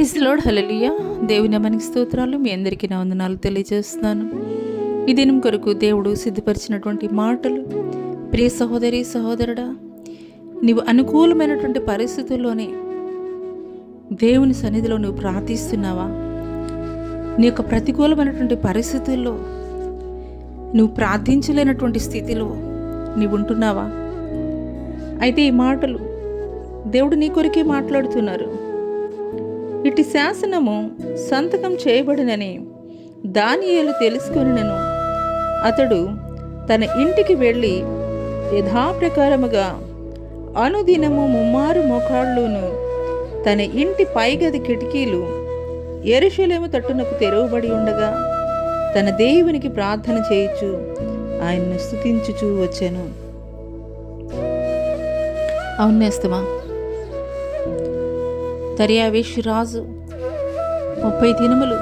Praise lord, హల్లెలూయా. దేవుని నామానికి స్తోత్రాలు. మీ అందరికీ నా వందనాలు తెలియజేస్తున్నాను. ఈ దినం కొరకు దేవుడు సిద్ధపరిచినటువంటి మాటలు. ప్రియ సహోదరి సహోదరుడా, నీవు అనుకూలమైనటువంటి పరిస్థితుల్లోనే దేవుని సన్నిధిలో నువ్వు ప్రార్థిస్తున్నావా? నీ యొక్క ప్రతికూలమైనటువంటి పరిస్థితుల్లో నువ్వు ప్రార్థించలేనటువంటి స్థితిలో నీవు ఉంటున్నావా? అయితే ఈ మాటలు దేవుడు నీ కొరికే మాట్లాడుతున్నారు. ఇటు శాసనము సంతకం చేయబడినని దానియేలు తెలుసుకొనినను అతడు తన ఇంటికి వెళ్ళి యథాప్రకారముగా అనుదినము ముమ్మారు మోకాళ్ళును తన ఇంటి పైగది కిటికీలు యెరూషలేము తట్టునకు తెరవబడి ఉండగా తన దేవునికి ప్రార్థన చేయుచు ఆయన్ను స్తుతించుచూ వచ్చెను. అవునేస్తమా, దర్యావేషు రాజు 30 దినములు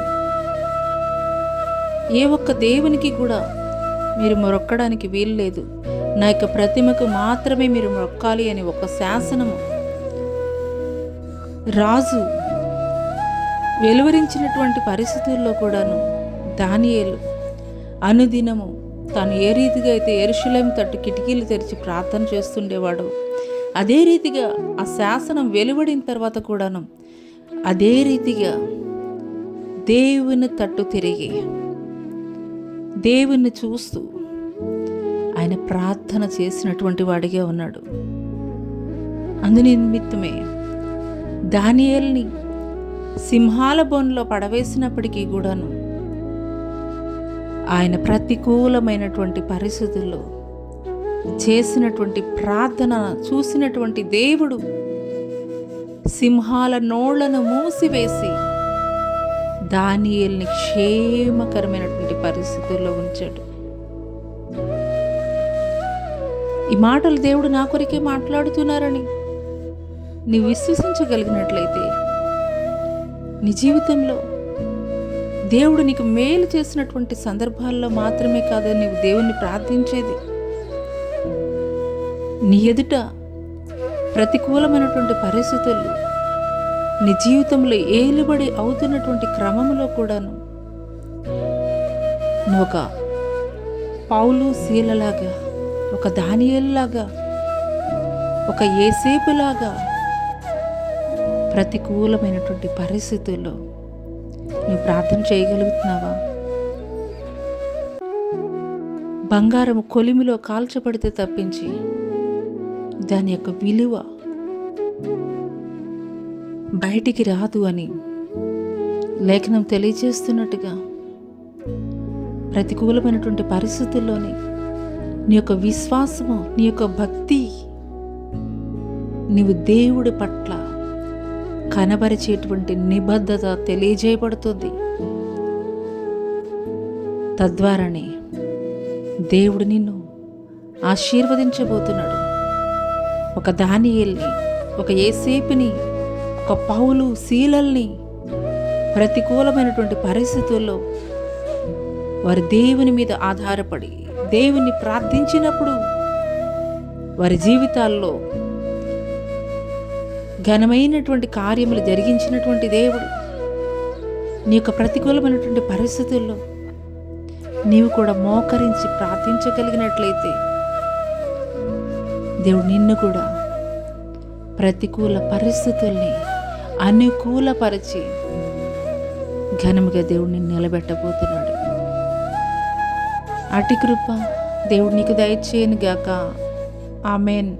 ఏ ఒక్క దేవునికి కూడా మీరు మొరొక్కడానికి వీలు లేదు, నా యొక్క ప్రతిమకు మాత్రమే మీరు మొక్కాలి అని ఒక శాసనము రాజు వెలువరించినటువంటి పరిస్థితుల్లో కూడాను దానియేలు అనుదినము తాను ఏ రీతిగా అయితే యెరూషలేము తట్టు కిటికీలు తెరిచి ప్రార్థన చేస్తుండేవాడో, అదే రీతిగా ఆ శాసనం వెలువడిన తర్వాత కూడాను అదే రీతిగా దేవుని తట్టు తిరిగి దేవుణ్ణి చూస్తూ ఆయన ప్రార్థన చేసినటువంటి వాడిగా ఉన్నాడు. అందుని నిమిత్తమే దానియేలుని సింహాల బోన్లో పడవేసినప్పటికీ కూడాను ఆయన ప్రతికూలమైనటువంటి పరిస్థితుల్లో చేసినటువంటి ప్రార్థన చూసినటువంటి దేవుడు సింహాల నోళ్లను మూసివేసి దానియేలుని క్షేమకరమైనటువంటి పరిస్థితుల్లో ఉంచాడు. ఈ మాటలు దేవుడు నా కొరికే మాట్లాడుతున్నారని నీవు విశ్వసించగలిగినట్లయితే నీ జీవితంలో దేవుడు నీకు మేలు చేసినటువంటి సందర్భాల్లో మాత్రమే కాదు నీవు దేవుణ్ణి ప్రార్థించేది. నీ ఎదుట ప్రతికూలమైనటువంటి పరిస్థితులు నీ జీవితంలో ఏలుబడి అవుతున్నటువంటి క్రమంలో కూడాను నువ్వు ఒక పౌలు శీలలాగా, ఒక దానియేలులాగా, ఒక యేసేపులాగా ప్రతికూలమైనటువంటి పరిస్థితుల్లో నువ్వు ప్రార్థన చేయగలుగుతున్నావా? బంగారం కొలిమిలో కాల్చబడితే తప్పించి దాని యొక్క విలువ బయటికి రాదు అని లేఖనం తెలియజేస్తున్నట్టుగా ప్రతికూలమైనటువంటి పరిస్థితుల్లోని నీ యొక్క విశ్వాసము, నీ యొక్క భక్తి నీవు దేవుడి పట్ల కనబరిచేటువంటి నిబద్ధత తెలియజేయబడుతుంది. తద్వారానే దేవుడు నిన్ను ఆశీర్వదించబోతున్నాడు. ఒక దానియేలుని, ఒక యేసేపుని, ఒక పౌలు శీలల్ని ప్రతికూలమైనటువంటి పరిస్థితుల్లో వారి దేవుని మీద ఆధారపడి దేవుని ప్రార్థించినప్పుడు వారి జీవితాల్లో ఘనమైనటువంటి కార్యములు జరిగించినటువంటి దేవుడు నీ యొక్క ప్రతికూలమైనటువంటి పరిస్థితుల్లో నీవు కూడా మోకరించి ప్రార్థించగలిగినట్లయితే దేవుడు నిన్ను కూడా ప్రతికూల పరిస్థితుల్ని అనుకూలపరిచి ఘనముగా దేవుడిని నిలబెట్టబోతున్నాడు. అటి కృప దేవుడు నీకు దయచేయను గాక. ఆమెన్.